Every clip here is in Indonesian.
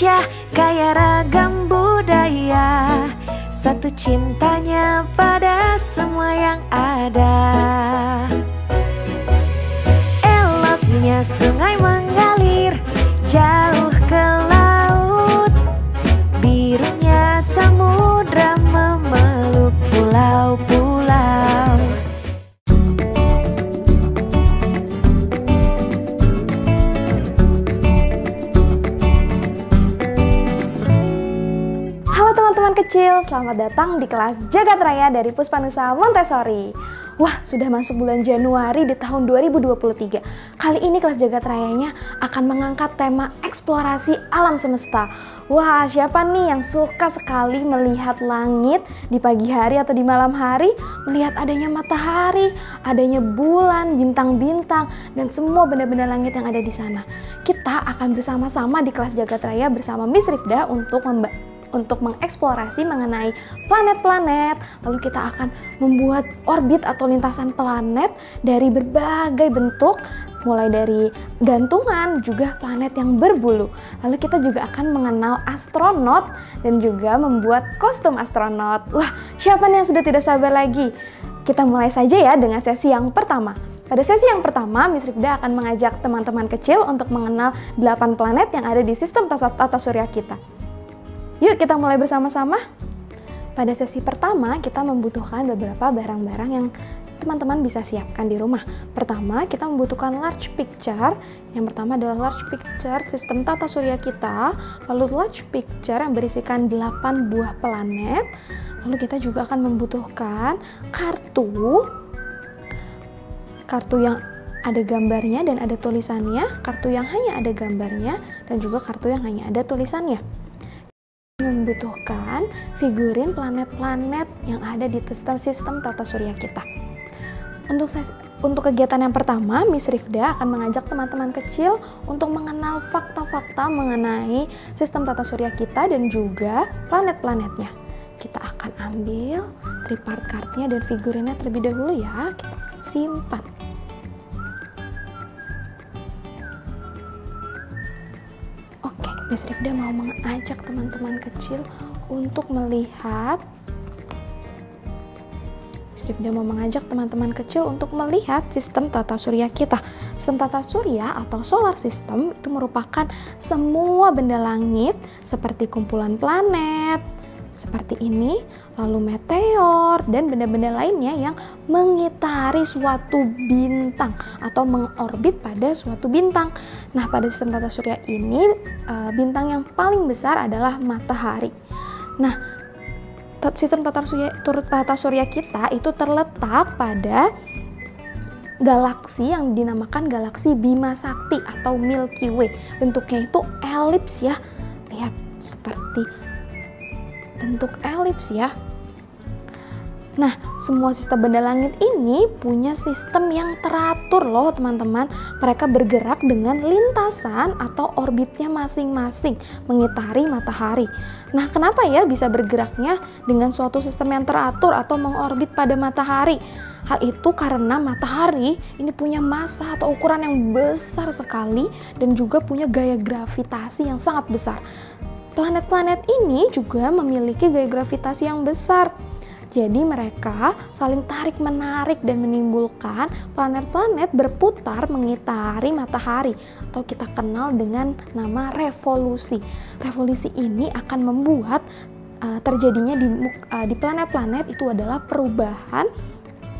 Indonesia kaya ragam budaya, satu cintanya pada semua yang ada. Eloknya sungai mengalir jauh ke laut, birunya samudra memeluk pulau-pulau. Teman-teman kecil, selamat datang di kelas Jagat Raya dari Puspanusa Montessori. Wah, sudah masuk bulan Januari di tahun 2023. Kali ini kelas Jagat Rayanya akan mengangkat tema eksplorasi alam semesta. Wah, siapa nih yang suka sekali melihat langit di pagi hari atau di malam hari? Melihat adanya matahari, adanya bulan, bintang-bintang, dan semua benda-benda langit yang ada di sana. Kita akan bersama-sama di kelas Jagat Raya bersama Miss Rifda untuk mengeksplorasi mengenai planet-planet. Lalu kita akan membuat orbit atau lintasan planet dari berbagai bentuk, mulai dari gantungan, juga planet yang berbulu. Lalu kita juga akan mengenal astronot dan juga membuat kostum astronot. Wah, siapa nih yang sudah tidak sabar lagi? Kita mulai saja ya dengan sesi yang pertama. Pada sesi yang pertama, Miss Rifda akan mengajak teman-teman kecil untuk mengenal 8 planet yang ada di sistem tata surya kita. Yuk kita mulai bersama-sama. Pada sesi pertama kita membutuhkan beberapa barang-barang yang teman-teman bisa siapkan di rumah. Pertama kita membutuhkan large picture. Yang pertama adalah large picture sistem tata surya kita. Lalu large picture yang berisikan 8 buah planet. Lalu kita juga akan membutuhkan kartu yang ada gambarnya dan ada tulisannya, kartu yang hanya ada gambarnya, dan juga kartu yang hanya ada tulisannya. Membutuhkan figurin planet-planet yang ada di sistem tata surya kita. Untuk kegiatan yang pertama, Miss Rifda akan mengajak teman-teman kecil untuk mengenal fakta-fakta mengenai sistem tata surya kita dan juga planet-planetnya. Kita akan ambil tripart cardnya dan figurinnya terlebih dahulu ya, kita simpan. Miss Rifda mau mengajak teman-teman kecil untuk melihat sistem tata surya kita. Sistem tata surya atau solar system itu merupakan semua benda langit seperti kumpulan planet seperti ini, lalu meteor dan benda-benda lainnya yang mengitari suatu bintang atau mengorbit pada suatu bintang. Nah, pada sistem tata surya ini bintang yang paling besar adalah matahari. Nah, sistem tata surya kita itu terletak pada galaksi yang dinamakan galaksi Bima Sakti atau Milky Way. Bentuknya itu elips ya. Lihat seperti bentuk elips ya. Nah, semua sistem benda langit ini punya sistem yang teratur loh teman-teman. Mereka bergerak dengan lintasan atau orbitnya masing-masing mengitari matahari. Nah, kenapa ya bisa bergeraknya dengan suatu sistem yang teratur atau mengorbit pada matahari? Hal itu karena matahari ini punya massa atau ukuran yang besar sekali dan juga punya gaya gravitasi yang sangat besar. Planet-planet ini juga memiliki gaya gravitasi yang besar. Jadi mereka saling tarik-menarik dan menimbulkan planet-planet berputar mengitari matahari atau kita kenal dengan nama revolusi. Revolusi ini akan membuat terjadinya di planet-planet itu adalah perubahan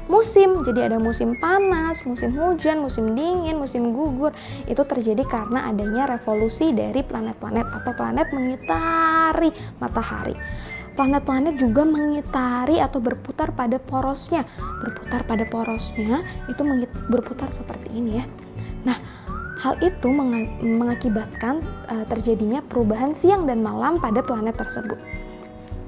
musim. Jadi ada musim panas, musim hujan, musim dingin, musim gugur. Itu terjadi karena adanya revolusi dari planet-planet atau planet mengitari matahari. Planet-planet juga mengitari atau berputar pada porosnya. Berputar pada porosnya itu berputar seperti ini ya. Nah, hal itu mengakibatkan terjadinya perubahan siang dan malam pada planet tersebut.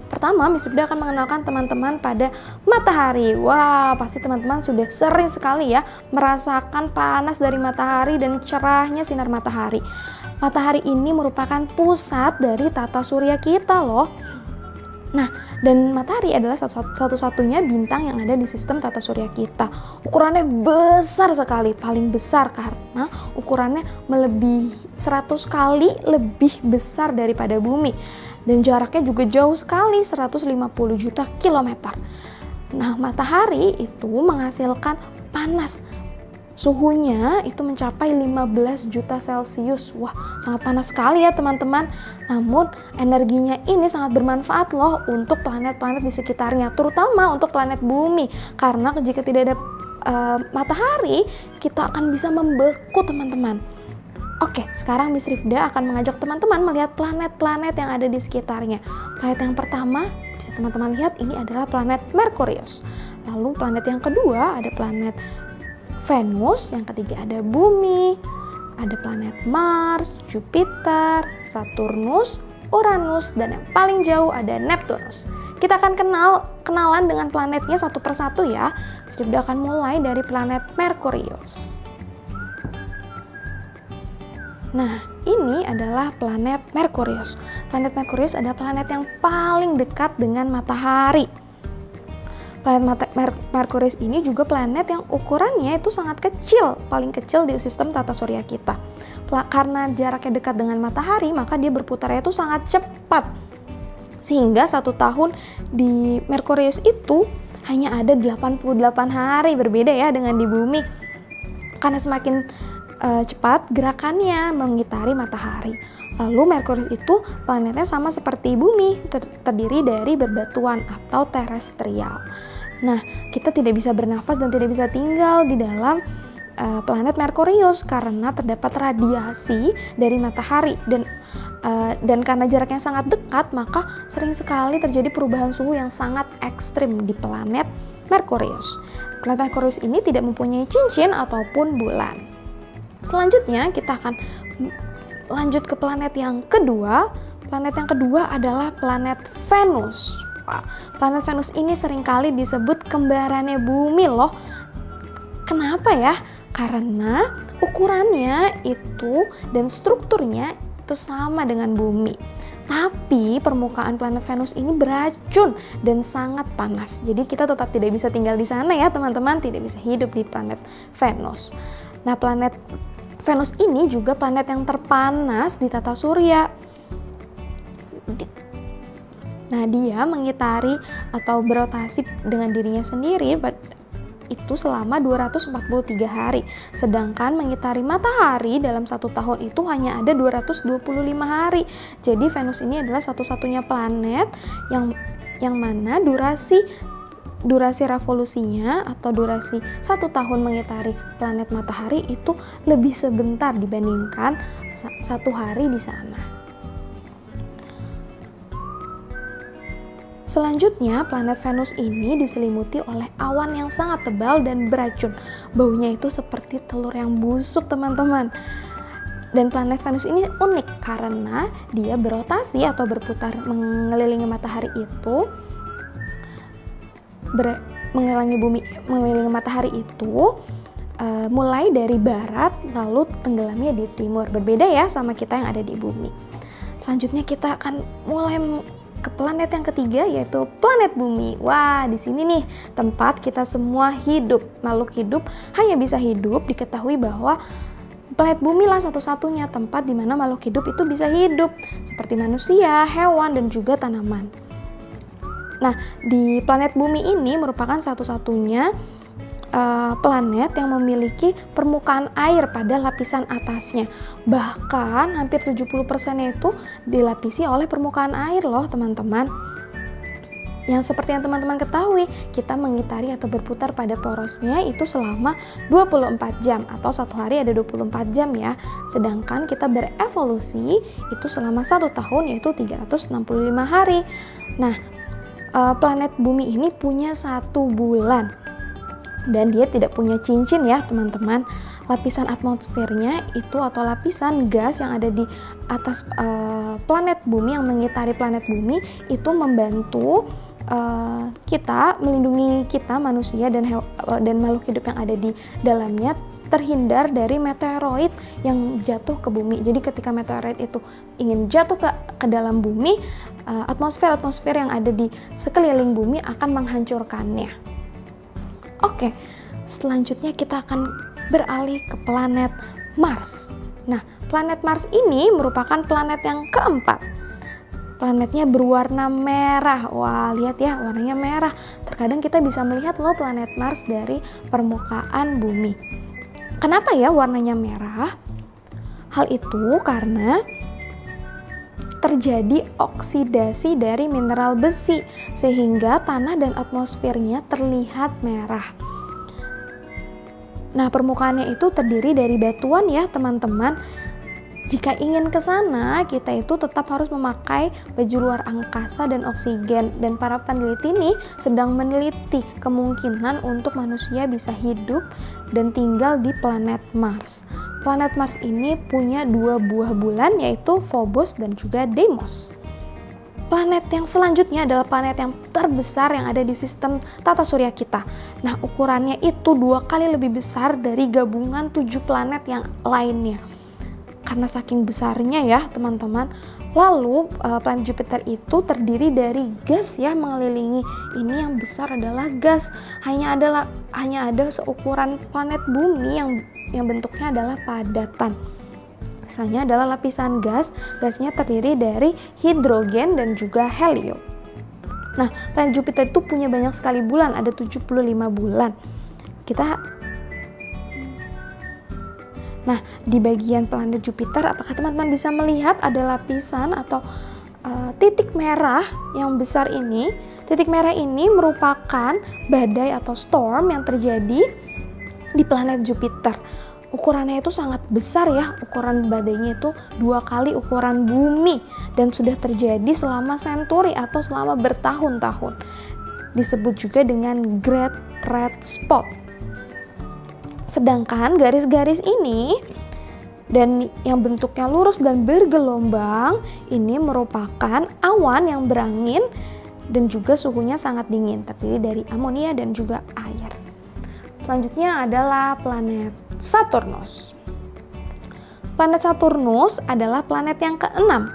Pertama, Miss Rifda akan mengenalkan teman-teman pada matahari. Wah, pasti teman-teman sudah sering sekali ya merasakan panas dari matahari dan cerahnya sinar matahari. Matahari ini merupakan pusat dari tata surya kita loh. Nah, dan matahari adalah satu-satunya bintang yang ada di sistem tata surya kita. Ukurannya besar sekali, paling besar karena ukurannya melebihi 100 kali lebih besar daripada bumi. Dan jaraknya juga jauh sekali, 150 juta kilometer. Nah, matahari itu menghasilkan panas. Suhunya itu mencapai 15 juta Celcius. Wah, sangat panas sekali ya teman-teman. Namun energinya ini sangat bermanfaat loh untuk planet-planet di sekitarnya, terutama untuk planet bumi. Karena jika tidak ada matahari, kita akan bisa membeku teman-teman. Oke, sekarang Miss Rifda akan mengajak teman-teman melihat planet-planet yang ada di sekitarnya. Planet yang pertama, bisa teman-teman lihat, ini adalah planet Merkurius. Lalu planet yang kedua ada planet Venus, yang ketiga ada Bumi, ada planet Mars, Jupiter, Saturnus, Uranus, dan yang paling jauh ada Neptunus. Kita akan kenalan dengan planetnya satu persatu ya. Sudah akan mulai dari planet Merkurius. Nah, ini adalah planet Merkurius. Planet Merkurius adalah planet yang paling dekat dengan matahari. Planet Merkurius ini juga planet yang ukurannya itu sangat kecil, paling kecil di sistem tata surya kita. Karena jaraknya dekat dengan matahari, maka dia berputarnya itu sangat cepat. Sehingga 1 tahun di Merkurius itu hanya ada 88 hari, berbeda ya dengan di bumi. Karena semakin cepat gerakannya mengitari matahari. Lalu Merkurius itu planetnya sama seperti bumi, terdiri dari berbatuan atau terestrial. Nah, kita tidak bisa bernafas dan tidak bisa tinggal di dalam planet Merkurius karena terdapat radiasi dari matahari dan karena jaraknya sangat dekat, maka sering sekali terjadi perubahan suhu yang sangat ekstrim di planet Merkurius. Planet Merkurius ini tidak mempunyai cincin ataupun bulan. Selanjutnya kita akan lanjut ke planet yang kedua. Planet yang kedua adalah planet Venus. Wah, planet Venus ini seringkali disebut kembarannya bumi loh. Kenapa ya? Karena ukurannya itu dan strukturnya itu sama dengan bumi. Tapi permukaan planet Venus ini beracun dan sangat panas. Jadi kita tetap tidak bisa tinggal di sana ya teman-teman, tidak bisa hidup di planet Venus. Nah, planet Venus ini juga planet yang terpanas di tata surya. Nah, dia mengitari atau berotasi dengan dirinya sendiri itu selama 243 hari. Sedangkan mengitari matahari dalam 1 tahun itu hanya ada 225 hari. Jadi Venus ini adalah satu-satunya planet yang mana durasi revolusinya atau durasi 1 tahun mengitari planet matahari itu lebih sebentar dibandingkan 1 hari di sana. Selanjutnya, planet Venus ini diselimuti oleh awan yang sangat tebal dan beracun. Baunya itu seperti telur yang busuk, teman-teman. Dan planet Venus ini unik karena dia berotasi atau berputar mengelilingi matahari itu mengelilingi matahari itu mulai dari barat lalu tenggelamnya di timur. Berbeda ya sama kita yang ada di bumi. Selanjutnya kita akan mulai ke planet yang ketiga, yaitu planet bumi. Wah, di sini nih tempat kita semua hidup. Makhluk hidup hanya bisa hidup. Diketahui bahwa planet bumi lah satu-satunya tempat di mana makhluk hidup itu bisa hidup, seperti manusia, hewan, dan juga tanaman. Nah, di planet bumi ini merupakan satu-satunya planet yang memiliki permukaan air pada lapisan atasnya. Bahkan hampir 70%-nya itu dilapisi oleh permukaan air loh teman-teman. Yang seperti yang teman-teman ketahui, kita mengitari atau berputar pada porosnya itu selama 24 jam atau 1 hari ada 24 jam ya. Sedangkan kita berevolusi itu selama 1 tahun yaitu 365 hari. Nah, planet bumi ini punya 1 bulan. Dan dia tidak punya cincin ya teman-teman. Lapisan atmosfernya itu atau lapisan gas yang ada di atas planet bumi yang mengitari planet bumi itu membantu melindungi kita manusia dan makhluk hidup yang ada di dalamnya terhindar dari meteoroid yang jatuh ke bumi. Jadi ketika meteoroid itu ingin jatuh ke dalam bumi, atmosfer yang ada di sekeliling bumi akan menghancurkannya. Oke, selanjutnya kita akan beralih ke planet Mars. Nah, planet Mars ini merupakan planet yang keempat. Planetnya berwarna merah. Wah, lihat ya, warnanya merah. Terkadang kita bisa melihat loh planet Mars dari permukaan bumi. Kenapa ya warnanya merah? Hal itu karena terjadi oksidasi dari mineral besi sehingga tanah dan atmosfernya terlihat merah. Nah, permukaannya itu terdiri dari batuan ya teman-teman. Jika ingin ke sana, kita itu tetap harus memakai baju luar angkasa dan oksigen. Dan para peneliti ini sedang meneliti kemungkinan untuk manusia bisa hidup dan tinggal di planet Mars. Planet Mars ini punya 2 buah bulan, yaitu Phobos dan juga Deimos. Planet yang selanjutnya adalah planet yang terbesar yang ada di sistem tata surya kita. Nah, ukurannya itu 2 kali lebih besar dari gabungan 7 planet yang lainnya. Karena saking besarnya ya teman-teman. Lalu planet Jupiter itu terdiri dari gas ya mengelilingi. Ini yang besar adalah gas. Hanya ada seukuran planet bumi yang bentuknya adalah padatan. Sisanya adalah lapisan gas. Gasnya terdiri dari hidrogen dan juga helium. Nah, planet Jupiter itu punya banyak sekali bulan, ada 75 bulan. Nah, di bagian planet Jupiter, apakah teman-teman bisa melihat ada lapisan atau titik merah yang besar ini? Titik merah ini merupakan badai atau storm yang terjadi di planet Jupiter. Ukurannya itu sangat besar ya, ukuran badainya itu 2 kali ukuran bumi dan sudah terjadi selama senturi atau selama bertahun-tahun. Disebut juga dengan Great Red Spot. Sedangkan garis-garis ini dan yang bentuknya lurus dan bergelombang ini merupakan awan yang berangin dan juga suhunya sangat dingin, terdiri dari amonia dan juga air. Selanjutnya adalah planet Saturnus. Planet Saturnus adalah planet yang keenam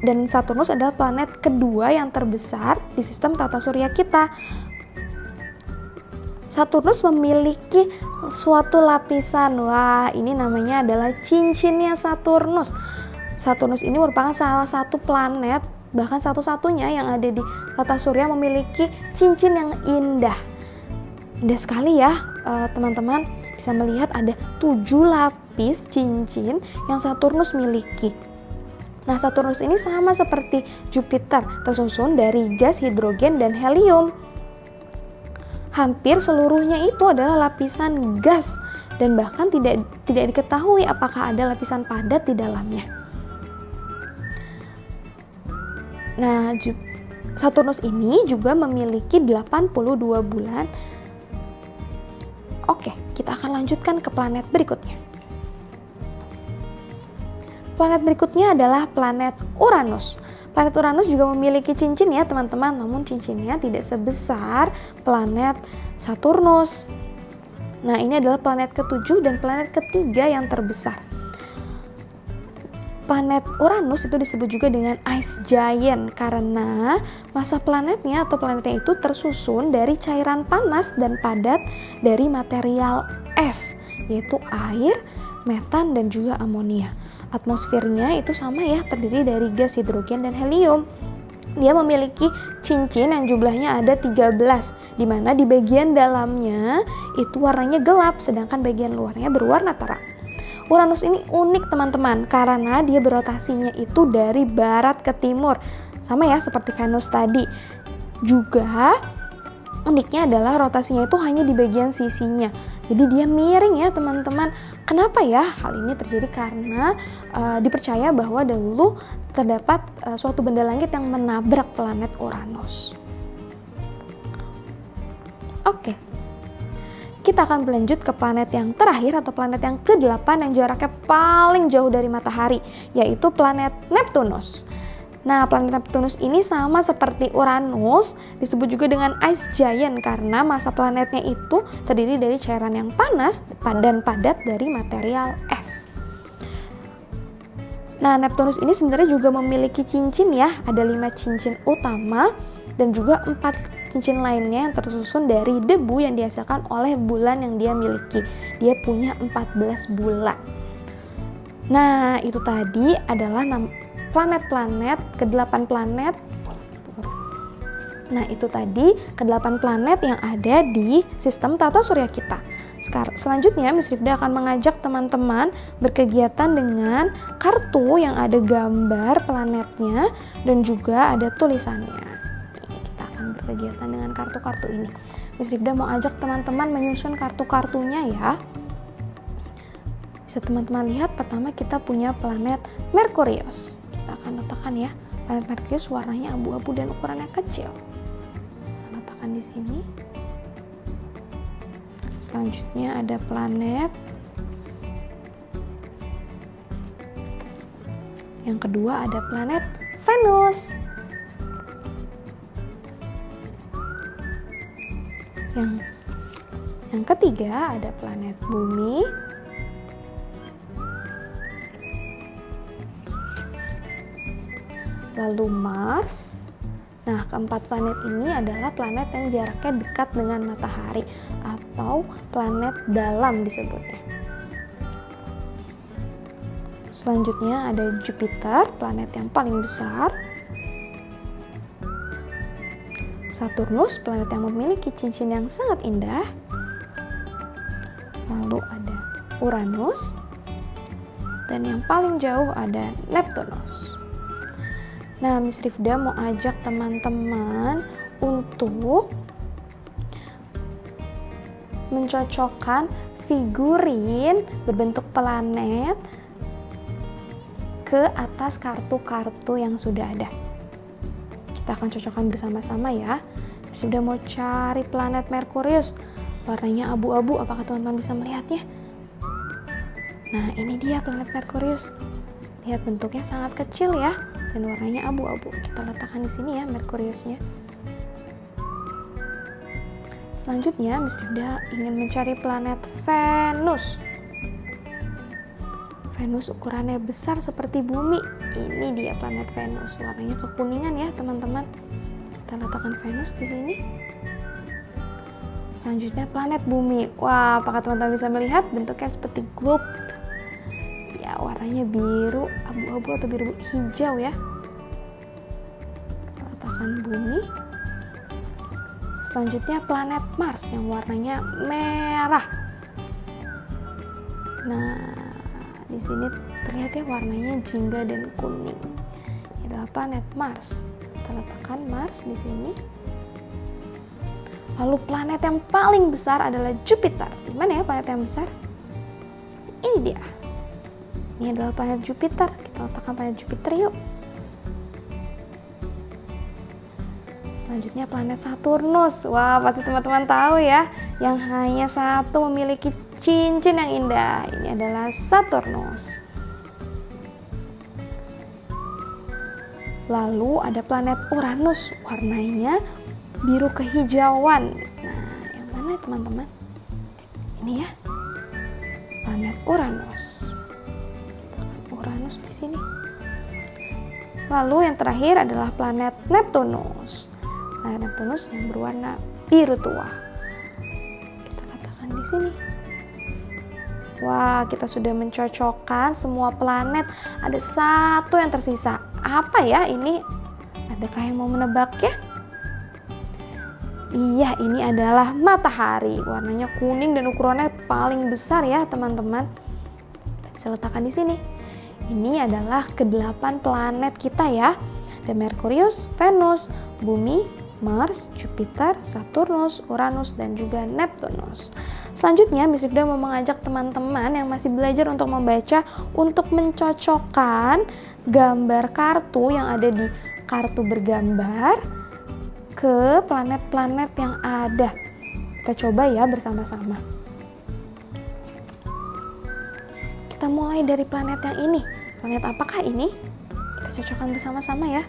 dan Saturnus adalah planet kedua yang terbesar di sistem tata surya kita. Saturnus memiliki suatu lapisan. Wah, ini namanya adalah cincinnya Saturnus. Saturnus ini merupakan salah satu planet, bahkan satu-satunya yang ada di tata surya memiliki cincin yang indah. Indah sekali ya, teman-teman. Bisa melihat ada 7 lapis cincin yang Saturnus miliki. Nah, Saturnus ini sama seperti Jupiter, tersusun dari gas, hidrogen, dan helium. Hampir seluruhnya itu adalah lapisan gas dan bahkan tidak diketahui apakah ada lapisan padat di dalamnya. Nah, Saturnus ini juga memiliki 82 bulan. Oke, kita akan lanjutkan ke planet berikutnya. Planet berikutnya adalah planet Uranus. Planet Uranus juga memiliki cincin ya teman-teman, namun cincinnya tidak sebesar planet Saturnus. Nah, ini adalah planet ke-7 dan planet ketiga yang terbesar. Planet Uranus itu disebut juga dengan ice giant karena massa planetnya atau planetnya itu tersusun dari cairan panas dan padat dari material es, yaitu air, metan, dan juga amonia. Atmosfernya itu sama ya, terdiri dari gas, hidrogen, dan helium. Dia memiliki cincin yang jumlahnya ada 13, di mana di bagian dalamnya itu warnanya gelap, sedangkan bagian luarnya berwarna terang. Uranus ini unik teman-teman, karena dia berotasinya itu dari barat ke timur. Sama ya seperti Venus tadi. Juga uniknya adalah rotasinya itu hanya di bagian sisinya. Jadi dia miring ya teman-teman. Kenapa ya? Hal ini terjadi karena dipercaya bahwa dahulu terdapat suatu benda langit yang menabrak planet Uranus. Oke. Kita akan berlanjut ke planet yang terakhir atau planet yang ke-8 yang jaraknya paling jauh dari matahari, yaitu planet Neptunus. Nah, planet Neptunus ini sama seperti Uranus, disebut juga dengan ice giant karena massa planetnya itu terdiri dari cairan yang panas dan padat dari material es. Nah, Neptunus ini sebenarnya juga memiliki cincin ya, ada 5 cincin utama dan juga 4 cincin lainnya yang tersusun dari debu yang dihasilkan oleh bulan yang dia miliki. Dia punya 14 bulan. Nah, itu tadi adalah planet-planet, ke-8 planet. Nah, itu tadi ke-8 planet yang ada di sistem tata surya kita. Selanjutnya, Miss Rifda akan mengajak teman-teman berkegiatan dengan kartu yang ada gambar planetnya dan juga ada tulisannya. Kita akan berkegiatan dengan kartu-kartu ini. Miss Rifda mau ajak teman-teman menyusun kartu-kartunya ya. Bisa teman-teman lihat, pertama kita punya planet Merkurius. Kita akan letakkan ya, planet Merkurius warnanya abu-abu dan ukurannya kecil. Kita letakkan di sini. Selanjutnya ada planet. Yang kedua ada planet Venus. Yang ketiga ada planet Bumi. Lalu Mars. Nah, keempat planet ini adalah planet yang jaraknya dekat dengan matahari atau planet dalam disebutnya. Selanjutnya ada Jupiter, planet yang paling besar. Saturnus, planet yang memiliki cincin yang sangat indah. Lalu ada Uranus. Dan yang paling jauh ada Neptunus. Nah, Miss Rifda mau ajak teman-teman untuk mencocokkan figurin berbentuk planet ke atas kartu-kartu yang sudah ada. Kita akan cocokkan bersama-sama ya. Miss Rifda mau cari planet Merkurius. Warnanya abu-abu, apakah teman-teman bisa melihatnya? Nah, ini dia planet Merkurius. Lihat bentuknya sangat kecil ya, dan warnanya abu-abu. Kita letakkan di sini ya Merkuriusnya. Selanjutnya, Miss Rifda ingin mencari planet Venus. Venus ukurannya besar seperti bumi. Ini dia planet Venus. Warnanya kekuningan ya teman-teman. Kita letakkan Venus di sini. Selanjutnya planet Bumi. Wah, apakah teman-teman bisa melihat bentuknya seperti globe? Ya, warnanya biru, abu-abu atau biru hijau ya. Kita letakkan Bumi. Selanjutnya planet Mars yang warnanya merah. Nah, di sini terlihat ya warnanya jingga dan kuning. Ini adalah planet Mars. Kita letakkan Mars di sini. Lalu planet yang paling besar adalah Jupiter. Di mana ya planet yang besar? Ini dia. Ini adalah planet Jupiter. Kita letakkan planet Jupiter yuk. Selanjutnya planet Saturnus. Wah, pasti teman-teman tahu ya, yang hanya satu memiliki cincin yang indah. Ini adalah Saturnus. Lalu ada planet Uranus, warnanya biru kehijauan. Nah, yang mana teman-teman? Ini ya, planet Uranus. Uranus di sini. Lalu yang terakhir adalah planet Neptunus. Planet Neptunus yang berwarna biru tua. Kita letakkan di sini. Wah, kita sudah mencocokkan semua planet. Ada satu yang tersisa. Apa ya ini? Adakah yang mau menebak ya? Iya, ini adalah matahari. Warnanya kuning dan ukurannya paling besar ya, teman-teman. Kita bisa letakkan di sini. Ini adalah ke-8 planet kita ya. Ada Merkurius, Venus, Bumi, Mars, Jupiter, Saturnus, Uranus, dan juga Neptunus. Selanjutnya, Miss Rifda mau mengajak teman-teman yang masih belajar untuk membaca untuk mencocokkan gambar kartu yang ada di kartu bergambar ke planet-planet yang ada. Kita coba ya bersama-sama. Kita mulai dari planet yang ini. Planet apakah ini? Kita cocokkan bersama-sama ya.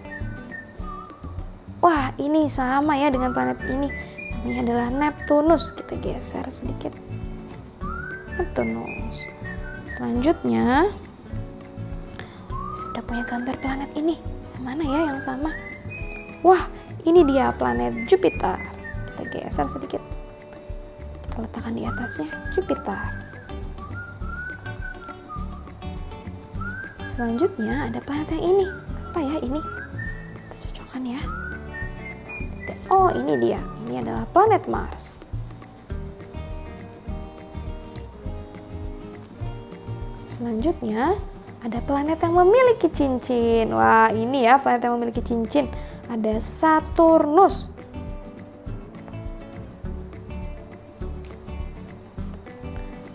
Wah, ini sama ya dengan planet ini. Namanya adalah Neptunus. Kita geser sedikit. Neptunus. Selanjutnya, sudah punya gambar planet ini. Yang mana ya yang sama? Wah, ini dia planet Jupiter. Kita geser sedikit. Kita letakkan di atasnya Jupiter. Selanjutnya ada planet yang ini. Apa ya ini? Kita cocokkan ya. Oh, ini dia. Ini adalah planet Mars. Selanjutnya ada planet yang memiliki cincin. Wah, ini ya planet yang memiliki cincin. Ada Saturnus.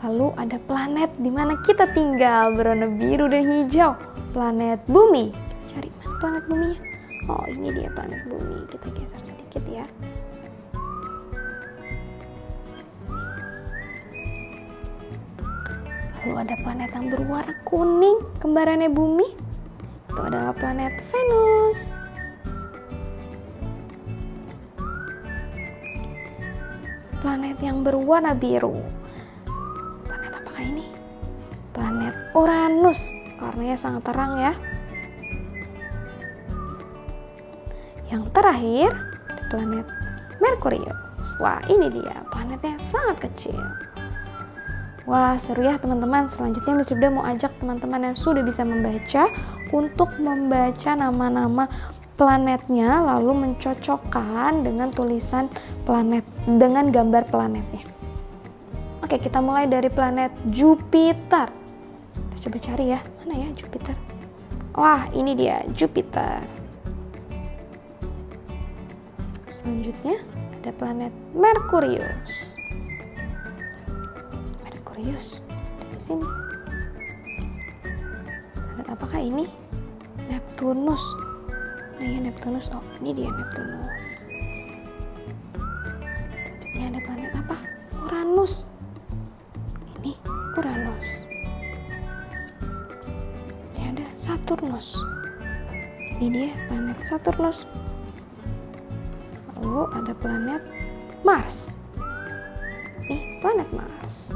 Lalu ada planet di mana kita tinggal berwarna biru dan hijau. Planet Bumi. Kita cari mana planet buminya? Oh, ini dia planet Bumi. Kita geser sedikit ya. Lalu ada planet yang berwarna kuning, kembarannya Bumi. Itu adalah planet Venus. Planet yang berwarna biru. Planet apakah ini? Planet Uranus. Warnanya sangat terang ya. Yang terakhir, planet Merkurius. Wah, ini dia, planetnya sangat kecil. Wah, seru ya teman-teman. Selanjutnya Miss Rifda mau ajak teman-teman yang sudah bisa membaca untuk membaca nama-nama planetnya, lalu mencocokkan dengan tulisan planet, dengan gambar planetnya. Oke, kita mulai dari planet Jupiter. Kita coba cari ya, mana ya Jupiter? Wah, ini dia Jupiter. Selanjutnya ada planet Merkurius. Merkurius di sini. Planet apakah ini? Neptunus. Nah ya Neptunus. Oh, ini dia Neptunus. Selanjutnya ada planet apa? Uranus. Ini Uranus. Selanjutnya ada Saturnus. Ini dia planet Saturnus. Lalu ada planet Mars. Nih, planet Mars.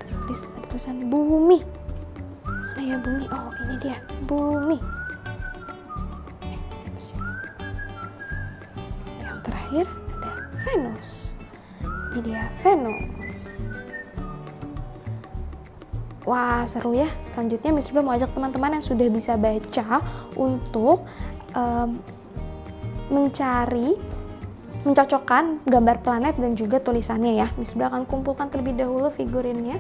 Tulis ada tulisan Bumi. Mana ya Bumi? Oh, ini dia Bumi. Yang terakhir ada Venus. Ini dia Venus. Wah, seru ya. Selanjutnya Miss Rifda mau ajak teman-teman yang sudah bisa baca untuk mencocokkan gambar planet dan juga tulisannya ya. Miss Rifda akan kumpulkan terlebih dahulu figurinnya.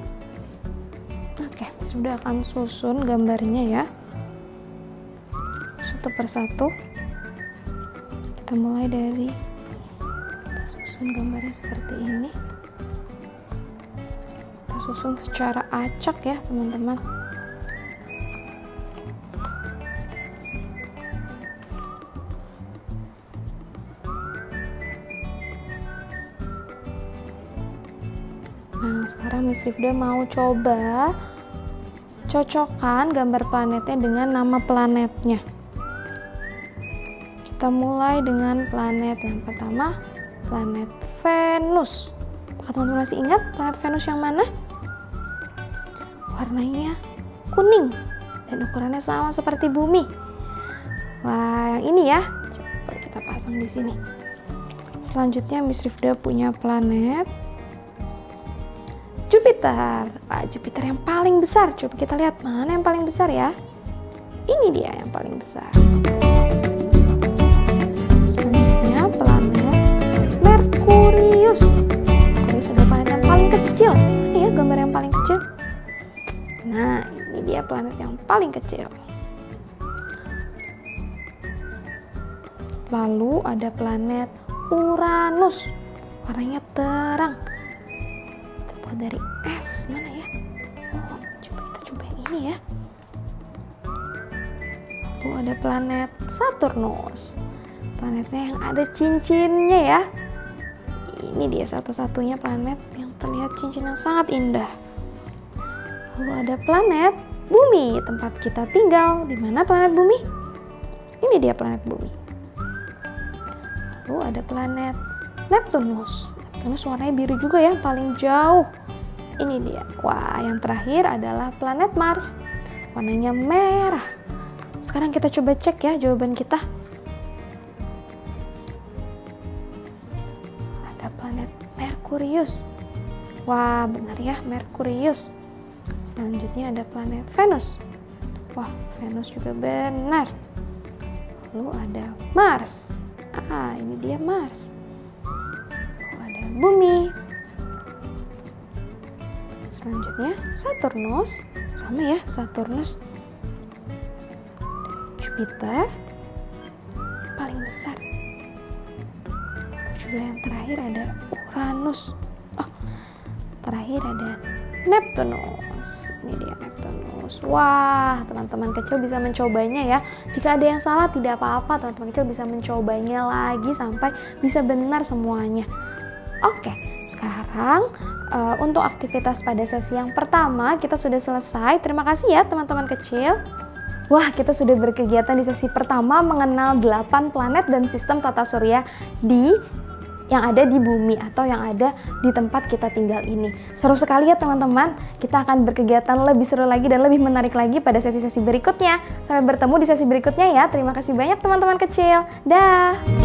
Oke, Miss Rifda akan susun gambarnya ya, satu persatu. Kita mulai dari, kita susun gambarnya seperti ini. Kita susun secara acak ya teman-teman. Nah, sekarang Miss Rifda mau coba cocokkan gambar planetnya dengan nama planetnya. Kita mulai dengan planet yang pertama, planet Venus. Apakah teman-teman masih ingat planet Venus yang mana? Warnanya kuning dan ukurannya sama seperti Bumi. Wah, yang ini ya. Coba kita pasang di sini. Selanjutnya Miss Rifda punya planet Jupiter. Wah, Jupiter yang paling besar. Coba kita lihat mana yang paling besar ya. Ini dia yang paling besar. Selanjutnya planet Merkurius. Merkurius adalah planet yang paling kecil. Ini ya gambar yang paling kecil. Nah, ini dia planet yang paling kecil. Lalu ada planet Uranus. Warnanya terang. Dari es, mana ya? Oh, coba kita coba yang ini ya. Lalu ada planet Saturnus. Planetnya yang ada cincinnya ya. Ini dia satu-satunya planet yang terlihat cincin yang sangat indah. Lalu ada planet Bumi, tempat kita tinggal. Di mana planet Bumi? Ini dia planet Bumi. Lalu ada planet Neptunus. Neptunus warnanya biru juga ya, paling jauh. Ini dia. Wah, yang terakhir adalah planet Mars. Warnanya merah. Sekarang kita coba cek ya jawaban kita. Ada planet Merkurius. Wah, benar ya, Merkurius. Selanjutnya ada planet Venus. Wah, Venus juga benar. Lalu ada Mars. Ini dia Mars. Lalu ada Bumi. Selanjutnya Saturnus. Sama ya, Saturnus. Jupiter. Paling besar. Juga yang terakhir ada Uranus. Terakhir ada Neptunus. Ini dia Neptunus. Wah, teman-teman kecil bisa mencobanya ya. Jika ada yang salah tidak apa-apa, teman-teman kecil bisa mencobanya lagi sampai bisa benar semuanya. Oke, sekarang untuk aktivitas pada sesi yang pertama kita sudah selesai. Terima kasih ya teman-teman kecil. Wah, kita sudah berkegiatan di sesi pertama mengenal 8 planet dan sistem tata surya yang ada di bumi atau yang ada di tempat kita tinggal ini. Seru sekali ya teman-teman. Kita akan berkegiatan lebih seru lagi dan lebih menarik lagi pada sesi-sesi berikutnya. Sampai bertemu di sesi berikutnya ya. Terima kasih banyak teman-teman kecil. Dah.